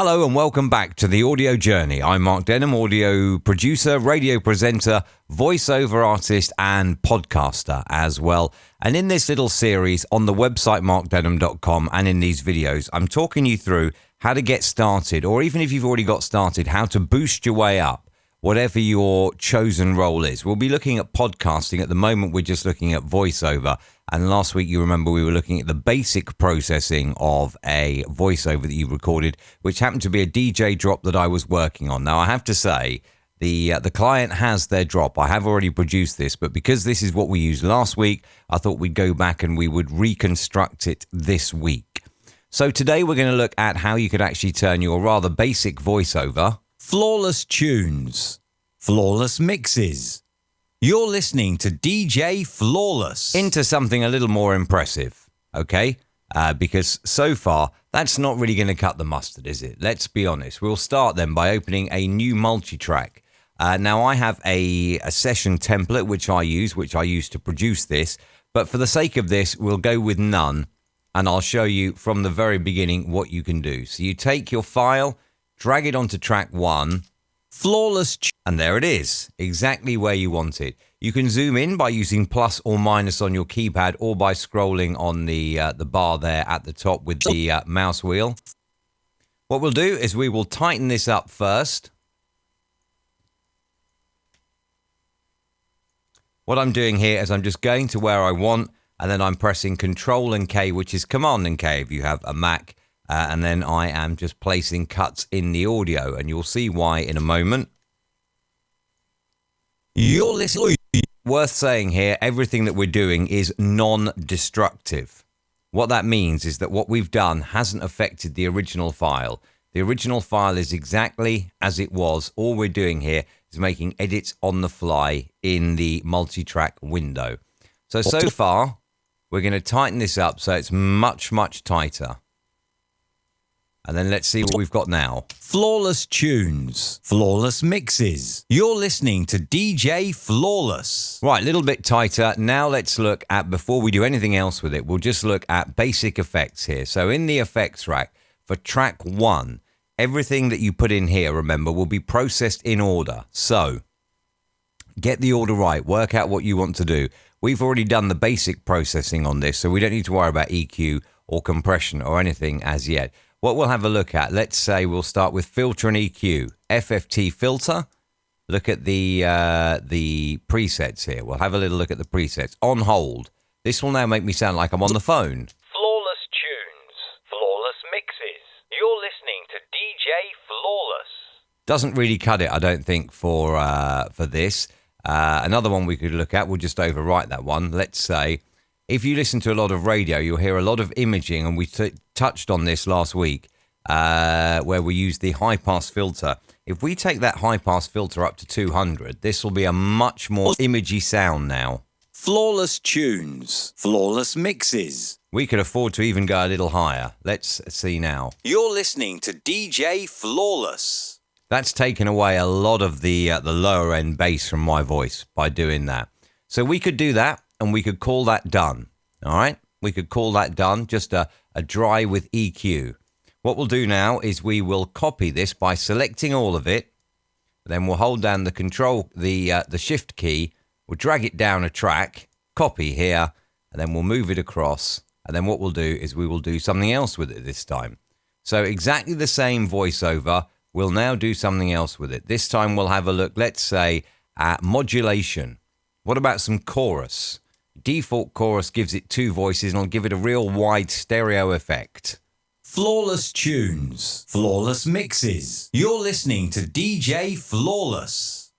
Hello and welcome back to the audio journey. I'm Mark Denham, audio producer, radio presenter, voiceover artist and podcaster as well. And in this little series on the website markdenham.com and in these videos, I'm talking you through how to get started, or even if you've already got started, how to boost your way up, whatever your chosen role is. We'll be looking at podcasting. At the moment, we're just looking at voiceover. And last week, you remember, we were looking at the basic processing of a voiceover that you recorded, which happened to be a DJ drop that I was working on. Now, I have to say, the client has their drop. I have already produced this, but because this is what we used last week, I thought we'd go back and we would reconstruct it this week. So today, we're going to look at how you could actually turn your rather basic voiceover, flawless tunes, flawless mixes. You're listening to DJ Flawless into something a little more impressive, okay? Because so far, that's not really going to cut the mustard, is it? Let's be honest. We'll start then by opening a new multi-track. Now, I have a session template which I use to produce this. But for the sake of this, we'll go with none. And I'll show you from the very beginning what you can do. So you take your file, drag it onto track 1, flawless, and there it is, exactly where you want it. You can zoom in by using plus or minus on your keypad or by scrolling on the bar there at the top with the mouse wheel. What we'll do is we will tighten this up first. What I'm doing here is I'm just going to where I want, and then I'm pressing Control and K, which is Command and K if you have a Mac. And then I am just placing cuts in the audio, and you'll see why in a moment. You're listening. Worth saying here, everything that we're doing is non-destructive. What that means is that what we've done hasn't affected the original file. The original file is exactly as it was. All we're doing here is making edits on the fly in the multi-track window. So far, we're going to tighten this up so it's much, much tighter. And then let's see what we've got now. Flawless tunes, flawless mixes. You're listening to DJ Flawless. Right, a little bit tighter. Now let's look at, before we do anything else with it, we'll just look at basic effects here. So in the effects rack for track 1, everything that you put in here, remember, will be processed in order. So get the order right. Work out what you want to do. We've already done the basic processing on this, so we don't need to worry about EQ or compression or anything as yet. What we'll have a look at, let's say we'll start with filter and EQ. FFT filter. Look at the presets here. We'll have a little look at the presets. On hold. This will now make me sound like I'm on the phone. Flawless tunes, flawless mixes. You're listening to DJ Flawless. Doesn't really cut it, I don't think, for this. Another one we could look at, we'll just overwrite that one. Let's say, if you listen to a lot of radio, you'll hear a lot of imaging, and we touched on this last week, where we used the high-pass filter. If we take that high-pass filter up to 200, this will be a much more imagey sound now. Flawless tunes, flawless mixes. We could afford to even go a little higher. Let's see now. You're listening to DJ Flawless. That's taken away a lot of the lower-end bass from my voice by doing that. So we could do that. And we could call that done, all right? We could call that done, just a dry with EQ. What we'll do now is we will copy this by selecting all of it. Then we'll hold down the shift key. We'll drag it down a track, copy here, and then we'll move it across. And then what we'll do is we will do something else with it this time. So exactly the same voiceover. We'll now do something else with it. This time we'll have a look, let's say, at modulation. What about some chorus? Default chorus gives it 2 voices, and I'll give it a real wide stereo effect. Flawless tunes, flawless mixes. You're listening to DJ Flawless.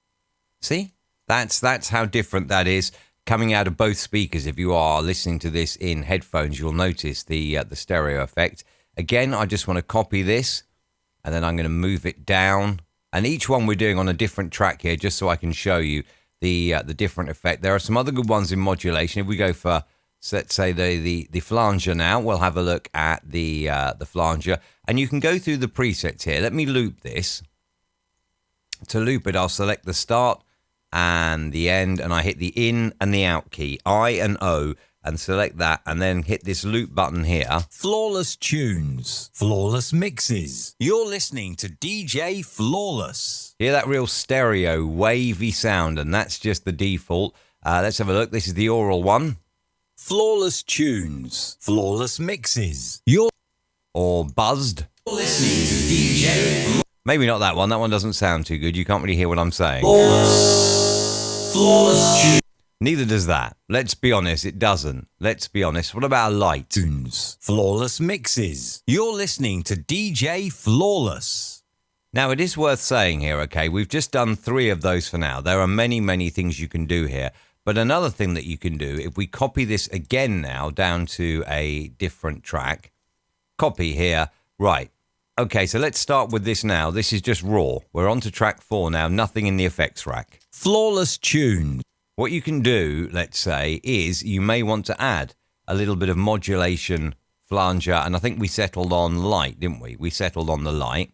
See? That's how different that is coming out of both speakers. If you are listening to this in headphones, you'll notice the stereo effect. Again, I just want to copy this, and then I'm going to move it down. And each one we're doing on a different track here, just so I can show you the different effect. There are some other good ones in modulation. If we go for, let's say, the flanger now, we'll have a look at the flanger. And you can go through the presets here. Let me loop this. To loop it, I'll select the start and the end, and I hit the in and the out key, I and O, and select that and then hit this loop button here. Flawless tunes, flawless mixes. You're listening to DJ Flawless. Hear that real stereo wavy sound, and that's just the default. Let's have a look. This is the oral one. Flawless tunes, flawless mixes. Or buzzed. You're listening to DJ. Maybe not that one. That one doesn't sound too good. You can't really hear what I'm saying. Flawless tunes. Neither does that. Let's be honest, it doesn't. Let's be honest. What about a light? Flawless mixes. You're listening to DJ Flawless. Now, it is worth saying here, okay, we've just done 3 of those for now. There are many, many things you can do here. But another thing that you can do, if we copy this again now down to a different track, copy here, right. Okay, so let's start with this now. This is just raw. We're on to track 4 now, nothing in the effects rack. Flawless tunes. What you can do, let's say, is you may want to add a little bit of modulation, flanger, and I think we settled on light, didn't we? We settled on the light.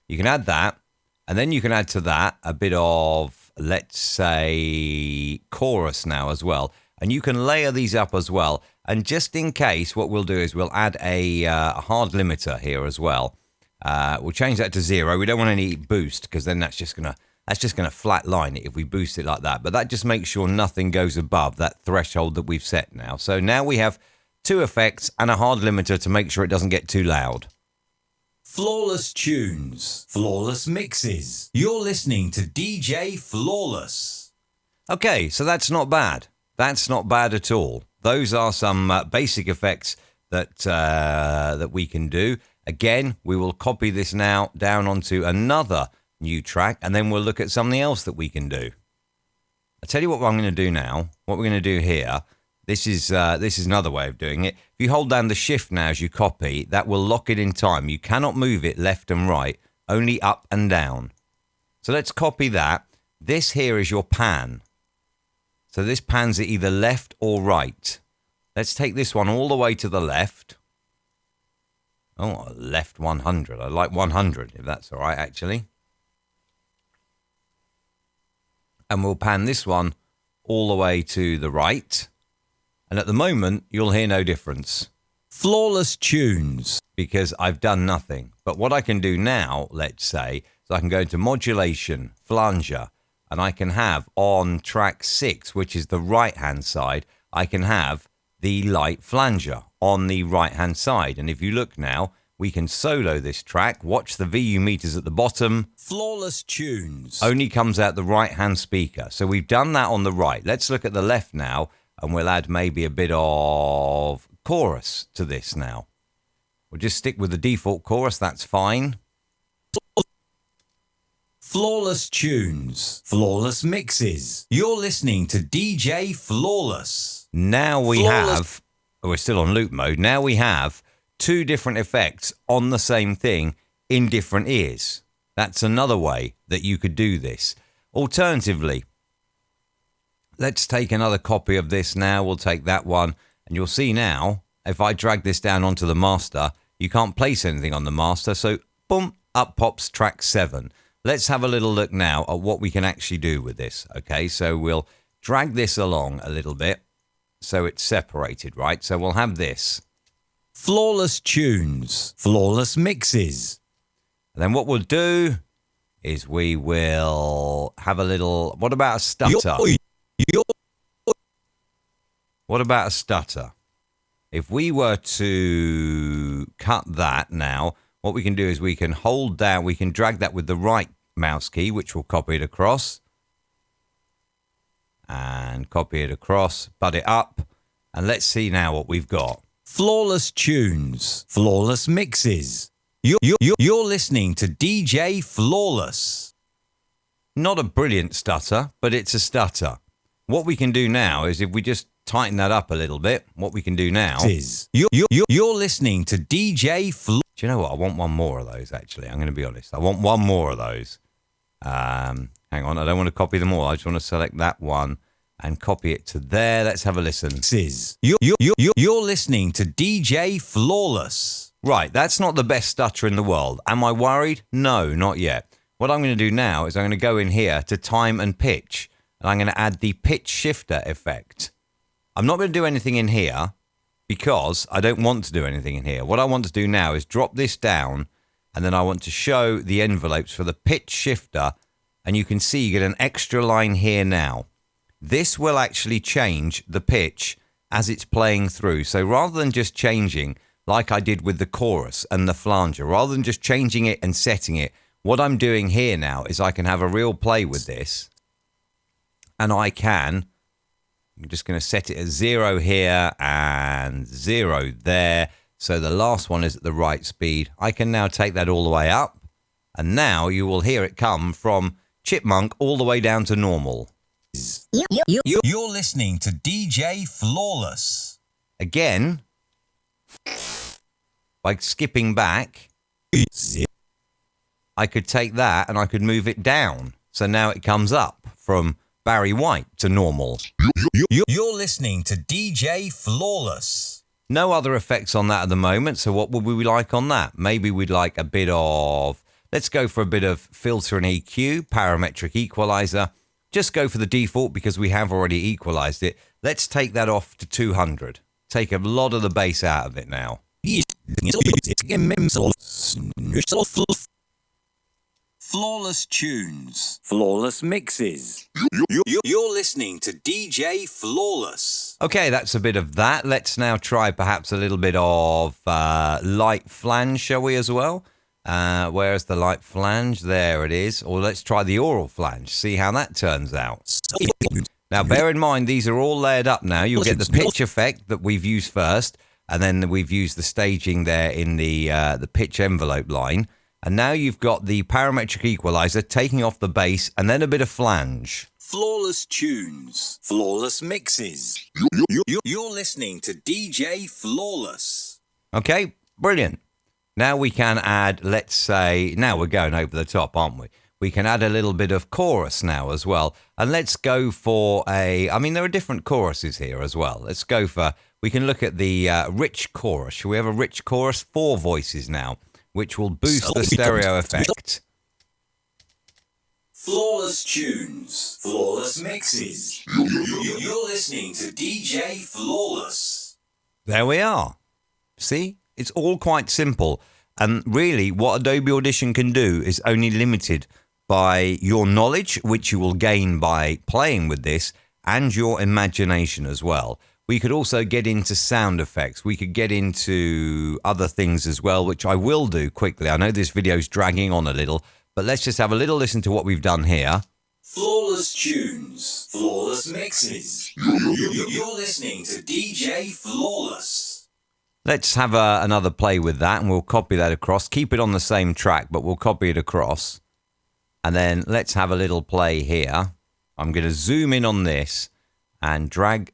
You can add that, and then you can add to that a bit of, let's say, chorus now as well. And you can layer these up as well. And just in case, what we'll do is we'll add a hard limiter here as well. We'll change that to 0. We don't want any boost, because then that's just gonna flatline it if we boost it like that. But that just makes sure nothing goes above that threshold that we've set now. So now we have 2 effects and a hard limiter to make sure it doesn't get too loud. Flawless tunes, flawless mixes. You're listening to DJ Flawless. Okay, so that's not bad. That's not bad at all. Those are some basic effects that we can do. Again, we will copy this now down onto another new track, and then we'll look at something else that we can do. I'll tell you what I'm going to do now. What we're going to do here, this is another way of doing it. If you hold down the shift now as you copy, that will lock it in time. You cannot move it left and right, only up and down. So let's copy that. This here is your pan. So this pans it either left or right. Let's take this one all the way to the left. Oh, left 100. I like 100, if that's all right, actually. And we'll pan this one all the way to the right. And at the moment, you'll hear no difference. Flawless tunes. Because I've done nothing. But what I can do now, let's say, is I can go into modulation, flanger, and I can have on track 6, which is the right-hand side, I can have the light flanger on the right-hand side. And if you look now, we can solo this track. Watch the VU meters at the bottom. Flawless tunes. Only comes out the right-hand speaker. So we've done that on the right. Let's look at the left now, and we'll add maybe a bit of chorus to this now. We'll just stick with the default chorus. That's fine. Flawless tunes. Flawless mixes. You're listening to DJ Flawless. Now we have... Oh, we're still on loop mode. Now we have 2 different effects on the same thing in different ears. That's another way that you could do this. Alternatively, let's take another copy of this now. We'll take that one. And you'll see now, if I drag this down onto the master, you can't place anything on the master. So, boom, up pops track 7. Let's have a little look now at what we can actually do with this. Okay, so we'll drag this along a little bit so it's separated, right? So we'll have this. Flawless tunes. Flawless mixes. And then what we'll do is we will have a little... What about a stutter? What about a stutter? If we were to cut that now, what we can do is we can hold down, we can drag that with the right mouse key, which will copy it across. And copy it across, butt it up. And let's see now what we've got. Flawless tunes. Flawless mixes. You're listening to DJ Flawless. Not a brilliant stutter, but it's a stutter. What we can do now is if we just tighten that up a little bit, what we can do now is you're listening to DJ Flawless. Do you know what? I want one more of those, actually. I'm going to be honest. I want one more of those. Hang on. I don't want to copy them all. I just want to select that one and copy it to there. Let's have a listen. You're listening to DJ Flawless. Right. That's not the best stutter in the world. Am I worried? No, not yet. What I'm going to do now is I'm going to go in here to time and pitch. And I'm going to add the pitch shifter effect. I'm not going to do anything in here because I don't want to do anything in here. What I want to do now is drop this down, and then I want to show the envelopes for the pitch shifter, and you can see you get an extra line here now. This will actually change the pitch as it's playing through. So rather than just changing like I did with the chorus and the flanger, rather than just changing it and setting it, what I'm doing here now is I can have a real play with this, and I'm just going to set it at 0 here and 0 there. So the last one is at the right speed. I can now take that all the way up, and now you will hear it come from chipmunk all the way down to normal. You're listening to DJ Flawless. Again, by skipping back, I could take that and I could move it down. So now it comes up from Barry White to normal. You're listening to DJ Flawless. No other effects on that at the moment. So what would we like on that? Maybe we'd like a bit of, let's go for a bit of filter and EQ, parametric equalizer. Just go for the default because we have already equalized it. Let's take that off to 200. Take a lot of the bass out of it now. Flawless tunes. Flawless mixes. You're listening to DJ Flawless. Okay, that's a bit of that. Let's now try perhaps a little bit of light flange, shall we, as well? Where's the light flange? There it is. Or let's try the oral flange, see how that turns out. Now, bear in mind, these are all layered up now. You'll get the pitch effect that we've used first, and then we've used the staging there in the pitch envelope line. And now you've got the parametric equalizer taking off the bass and then a bit of flange. Flawless tunes. Flawless mixes. You're listening to DJ Flawless. Okay, brilliant. Now we can add, let's say, now we're going over the top, aren't we? We can add a little bit of chorus now as well. And let's go for there are different choruses here as well. Let's go for, we can look at the rich chorus. Shall we have a rich chorus? 4 voices now, which will boost the stereo effect. Flawless tunes. Flawless mixes. You're listening to DJ Flawless. There we are. See? It's all quite simple. And really, what Adobe Audition can do is only limited by your knowledge, which you will gain by playing with this, and your imagination as well. We could also get into sound effects. We could get into other things as well, which I will do quickly. I know this video's dragging on a little, but let's just have a little listen to what we've done here. Flawless tunes. Flawless mixes. You're listening to DJ Flawless. Let's have another play with that, and we'll copy that across. Keep it on the same track, but we'll copy it across. And then let's have a little play here. I'm going to zoom in on this and drag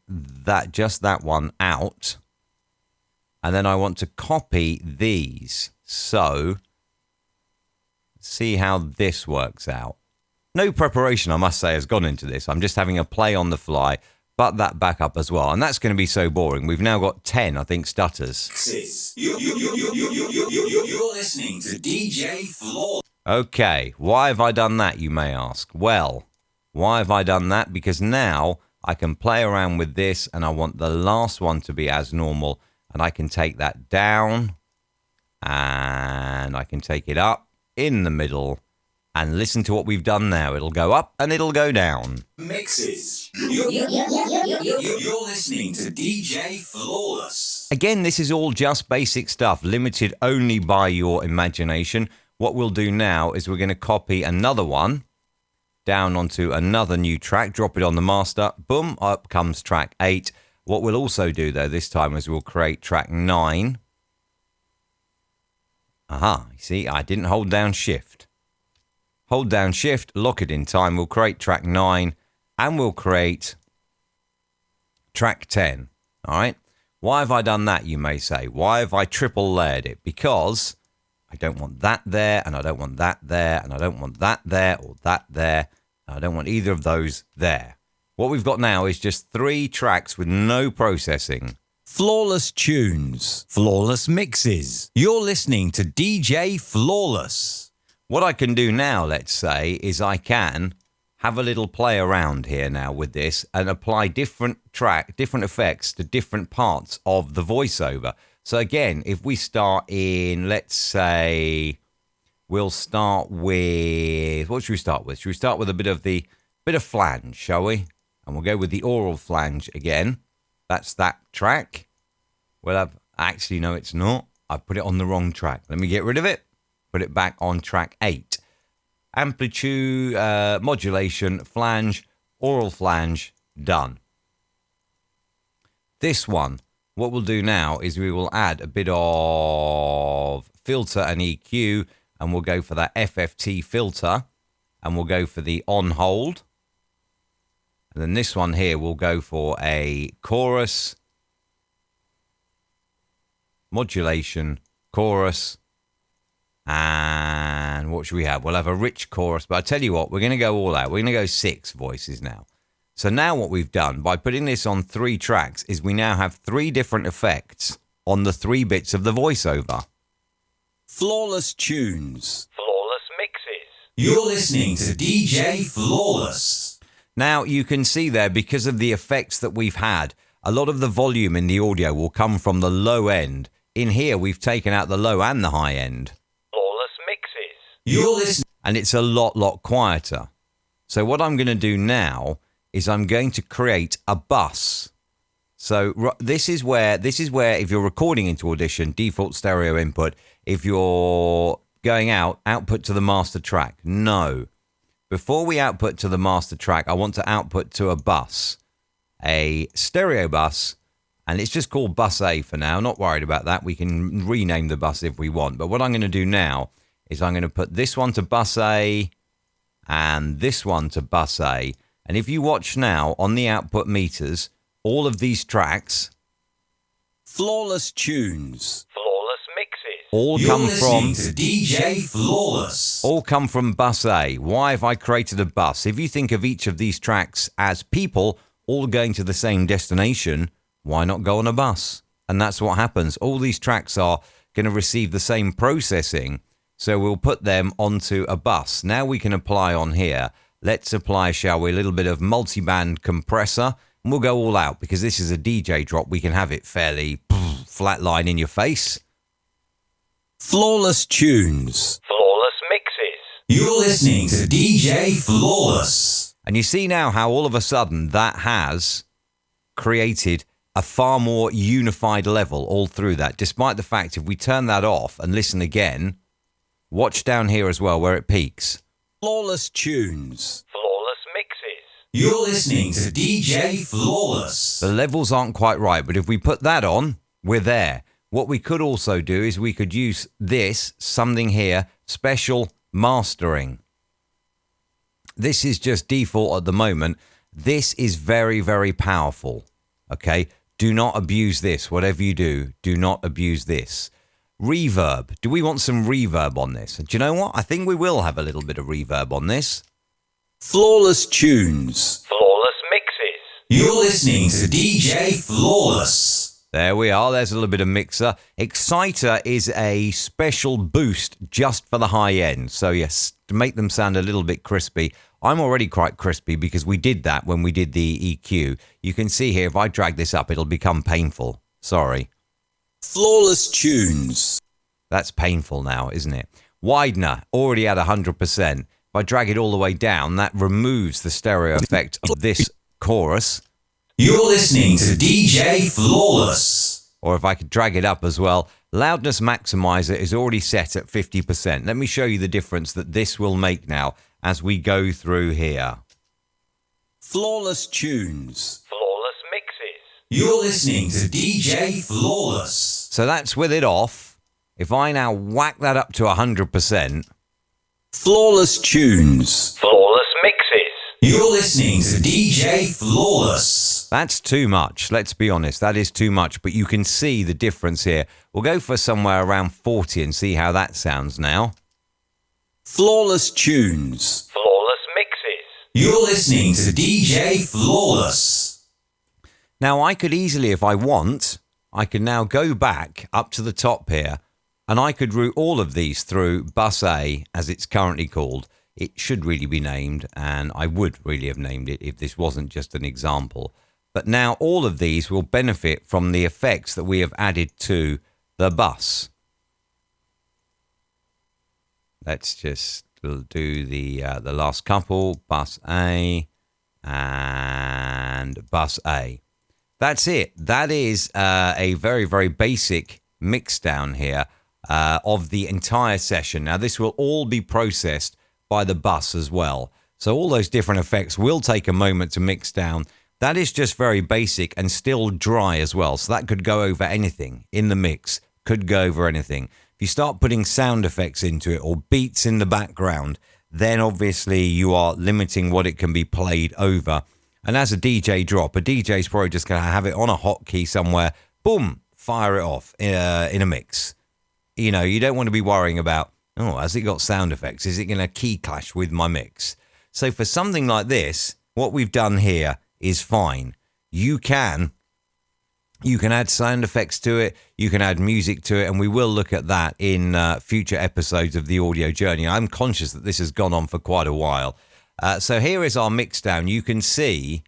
just that one out. And then I want to copy these. So, see how this works out. No preparation, I must say, has gone into this. I'm just having a play on the fly. But that back up as well. And that's going to be so boring. We've now got 10, I think, stutters. You're listening to DJ Flawless. Okay, why have I done that, you may ask? Well, why have I done that? Because now I can play around with this, and I want the last one to be as normal. And I can take that down, and I can take it up in the middle. And listen to what we've done now. It'll go up and it'll go down. Mixes. You're listening to DJ Flawless. Again, this is all just basic stuff, limited only by your imagination. What we'll do now is we're going to copy another one down onto another new track, drop it on the master, boom, up comes track 8. What we'll also do, though, this time is we'll create track 9. Aha, you see, I didn't hold down shift. Hold down shift, lock it in time. We'll create track 9 and we'll create track 10. All right. Why have I done that, you may say? Why have I triple layered it? Because I don't want that there, and I don't want that there, and I don't want that there or that there. And I don't want either of those there. What we've got now is just 3 tracks with no processing. Flawless tunes. Flawless mixes. You're listening to DJ Flawless. What I can do now, let's say, is I can have a little play around here now with this and apply different effects to different parts of the voiceover. So again, if we start in, let's say, we'll start with, what should we start with? Should we start with a bit of flange, shall we? And we'll go with the oral flange again. That's that track. Actually, no, it's not. I've put it on the wrong track. Let me get rid of it. Put it back on track 8. Amplitude, modulation, flange, oral flange, done. This one, what we'll do now is we will add a bit of filter and EQ, and we'll go for that FFT filter, and we'll go for the on hold. And then this one here, we'll go for a chorus, modulation, chorus, and what should we have? We'll have a rich chorus, but I tell you what, we're going to go all out. We're going to go 6 voices now. So now what we've done by putting this on 3 tracks is we now have 3 different effects on the 3 bits of the voiceover. Flawless tunes. Flawless mixes. You're listening to DJ Flawless. Now you can see there, because of the effects that we've had, a lot of the volume in the audio will come from the low end. In here, we've taken out the low and the high end. Flawless mixes. You're listening. And it's a lot quieter. So what I'm going to do now is I'm going to create a bus. So this is where if you're recording into Audition, default stereo input. If you're going output to the master track. No. Before we output to the master track, I want to output to a bus, a stereo bus, and it's just called bus A for now. Not worried about that. We can rename the bus if we want. But what I'm going to do now is I'm going to put this one to bus A and this one to bus A. And if you watch now on the output meters, all of these tracks, flawless tunes, flawless mixes, all come from to DJ Flawless. All come from bus A. Why have I created a bus? If you think of each of these tracks as people all going to the same destination, why not go on a bus? And that's what happens. All these tracks are going to receive the same processing, so we'll put them onto a bus. Now we can apply on here. Let's apply, shall we, a little bit of multi-band compressor, and we'll go all out because this is a DJ drop. We can have it fairly flatline in your face. Flawless tunes, flawless mixes. You're listening to DJ Flawless. And you see now how all of a sudden that has created a far more unified level all through that, despite the fact if we turn that off and listen again, watch down here as well where it peaks. Flawless tunes, flawless mixes. You're listening to DJ Flawless. The levels aren't quite right, but if we put that on, we're there. What we could also do is we could use something here, special mastering. This is just default at the moment. This is very powerful. Okay? Do not abuse this. Whatever you do, do not abuse this. Reverb. Do we want some reverb on this? Do you know what? I think we will have a little bit of reverb on this. Flawless tunes, flawless mixes. You're listening to DJ Flawless. There we are. There's a little bit of mixer. Exciter is a special boost just for the high end. So yes, to make them sound a little bit crispy. I'm already quite crispy because we did that when we did the EQ. You can see here, if I drag this up, it'll become painful. Sorry. Flawless tunes. That's painful now, isn't it? Widener, already at 100%. If I drag it all the way down, that removes the stereo effect of this chorus. You're listening to DJ Flawless. Or if I could drag it up as well, loudness maximizer is already set at 50%. Let me show you the difference that this will make now as we go through here. Flawless tunes, flawless mixes. You're listening to DJ Flawless. So that's with it off. If I now whack that up to 100%. Flawless tunes, flawless mixes. You're listening to DJ Flawless. That's too much. Let's be honest. That is too much. But you can see the difference here. We'll go for somewhere around 40 and see how that sounds now. Flawless tunes, flawless mixes. You're listening to DJ Flawless. Now, I could easily, if I want, I can now go back up to the top here, and I could route all of these through bus A, as it's currently called. it should really be named, and I would really have named it if this wasn't just an example. But now all of these will benefit from the effects that we have added to the bus. Let's just do the last couple, bus A and bus A. That's it. That is a very, very basic mix down here of the entire session. Now, this will all be processed by the bus as well. So all those different effects will take a moment to mix down. That is just very basic and still dry as well. So that could go over anything in the mix, could go over anything. If you start putting sound effects into it or beats in the background, then obviously you are limiting what it can be played over. And as a DJ drop, a DJ's probably just going to have it on a hotkey somewhere, boom, fire it off in a mix. You know, you don't want to be worrying about, oh, has it got sound effects? Is it going to key clash with my mix? So for something like this, what we've done here is fine. You can add sound effects to it, you can add music to it, and we will look at that in future episodes of the audio journey. I'm conscious that this has gone on for quite a while. So here is our mix down. You can see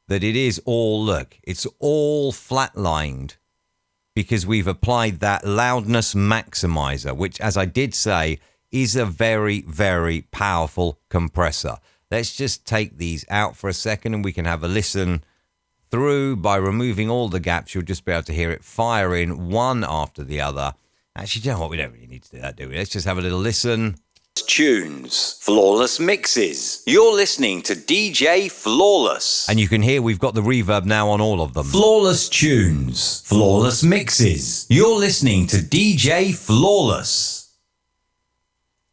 that it is all, look, it's all flatlined because we've applied that loudness maximizer, which, as I did say, is a very, very powerful compressor. Let's just take these out for a second and we can have a listen through. By removing all the gaps, you'll just be able to hear it fire in one after the other. Actually, you know what? We don't really need to do that, do we? Let's just have a little listen. Tunes, flawless mixes. You're listening to DJ Flawless. And you can hear we've got the reverb now on all of them. Flawless tunes, flawless mixes. You're listening to DJ Flawless.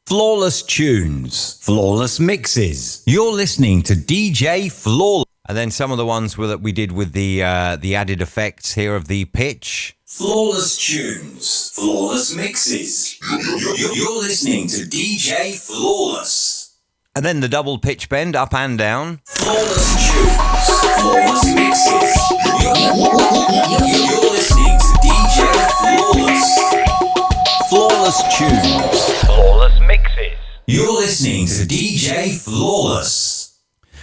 Flawless tunes, flawless mixes. You're listening to DJ Flawless. And then some of the ones that we did with the added effects here of the pitch. Flawless tunes, flawless mixes. You're listening to DJ Flawless. And then the double pitch bend up and down. Flawless tunes, flawless mixes. You're listening to DJ Flawless. Flawless tunes, flawless mixes. You're listening to DJ Flawless.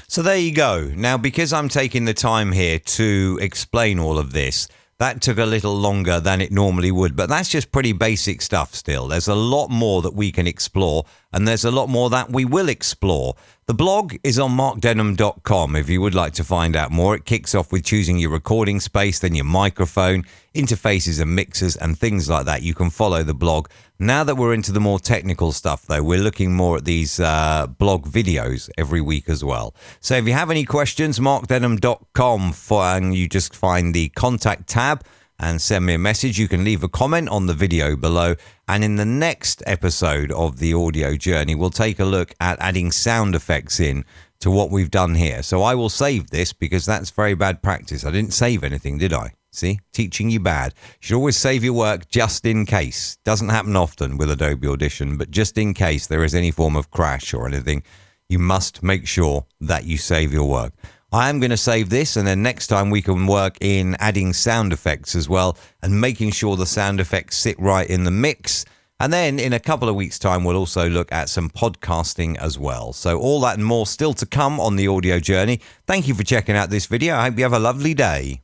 So there you go. Now, because I'm taking the time here to explain all of this, that took a little longer than it normally would, but that's just pretty basic stuff still. There's a lot more that we can explore, and there's a lot more that we will explore. The blog is on markdenham.com if you would like to find out more. It kicks off with choosing your recording space, then your microphone, interfaces and mixers and things like that. You can follow the blog. Now that we're into the more technical stuff, though, we're looking more at these blog videos every week as well. So if you have any questions, markdenham.com, and you just find the contact tab and send me a message. You can leave a comment on the video below. And in the next episode of the audio journey, we'll take a look at adding sound effects in to what we've done here. So I will save this because that's very bad practice. I didn't save anything, did I? See, teaching you bad. You should always save your work just in case. Doesn't happen often with Adobe Audition, but just in case there is any form of crash or anything, you must make sure that you save your work. I am going to save this, and then next time we can work in adding sound effects as well and making sure the sound effects sit right in the mix. And then in a couple of weeks' time, we'll also look at some podcasting as well. So all that and more still to come on the audio journey. Thank you for checking out this video. I hope you have a lovely day.